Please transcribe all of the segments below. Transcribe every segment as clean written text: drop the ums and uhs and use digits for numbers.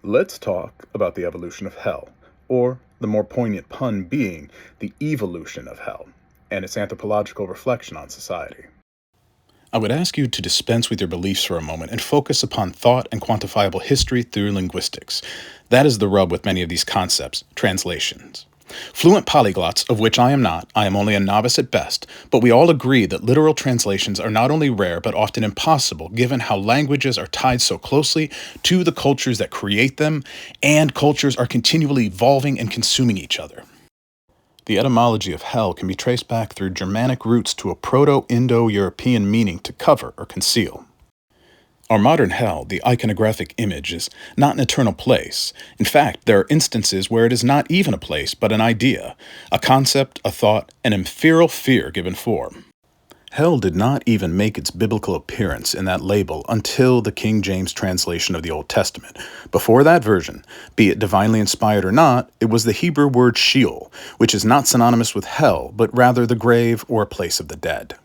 Let's talk about the evolution of hell, or the more poignant pun being the evolution of hell, and its anthropological reflection on society. I would ask you to dispense with your beliefs for a moment and focus upon thought and quantifiable history through linguistics. That is the rub with many of these concepts, translations. Fluent polyglots, of which I am not, I am only a novice at best, but we all agree that literal translations are not only rare but often impossible given how languages are tied so closely to the cultures that create them, and cultures are continually evolving and consuming each other. The etymology of hell can be traced back through Germanic roots to a Proto-Indo-European meaning to cover or conceal. Our modern hell, the iconographic image, is not an eternal place. In fact, there are instances where it is not even a place, but an idea, a concept, a thought, an ephemeral fear given form. Hell did not even make its biblical appearance in that label until the King James translation of the Old Testament. Before that version, be it divinely inspired or not, it was the Hebrew word Sheol, which is not synonymous with hell, but rather the grave or a place of the dead.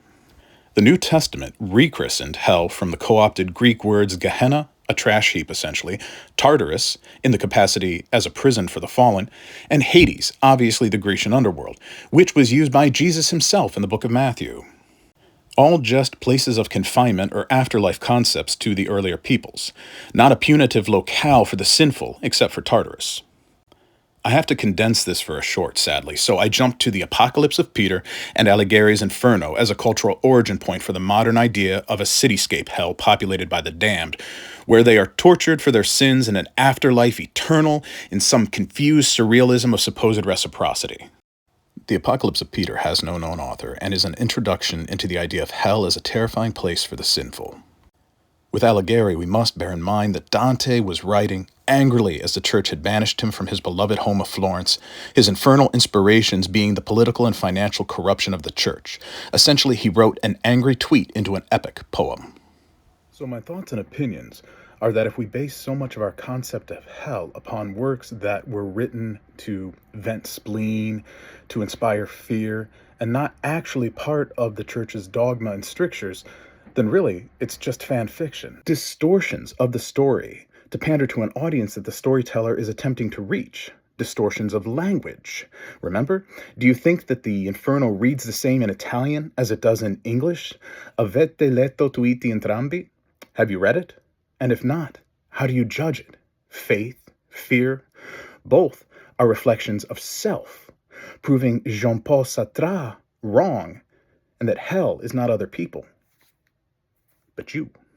The New Testament rechristened hell from the co-opted Greek words Gehenna, a trash heap essentially, Tartarus, in the capacity as a prison for the fallen, and Hades, obviously the Grecian underworld, which was used by Jesus himself in the book of Matthew. All just places of confinement or afterlife concepts to the earlier peoples, not a punitive locale for the sinful, except for Tartarus. I have to condense this for a short, sadly, so I jump to the Apocalypse of Peter and Alighieri's Inferno as a cultural origin point for the modern idea of a cityscape hell populated by the damned, where they are tortured for their sins in an afterlife eternal in some confused surrealism of supposed reciprocity. The Apocalypse of Peter has no known author and is an introduction into the idea of hell as a terrifying place for the sinful. With Alighieri, we must bear in mind that Dante was writing angrily as the church had banished him from his beloved home of Florence, his infernal inspirations being the political and financial corruption of the church. Essentially, he wrote an angry tweet into an epic poem. So my thoughts and opinions are that if we base so much of our concept of hell upon works that were written to vent spleen, to inspire fear, and not actually part of the church's dogma and strictures, then really it's just fan fiction. Distortions of the story to pander to an audience that the storyteller is attempting to reach. Distortions of language. Remember? Do you think that the Inferno reads the same in Italian as it does in English? Avete letto tutti entrambi? Have you read it? And if not, how do you judge it? Faith, fear, both are reflections of self, proving Jean-Paul Sartre wrong, and that hell is not other people, but you.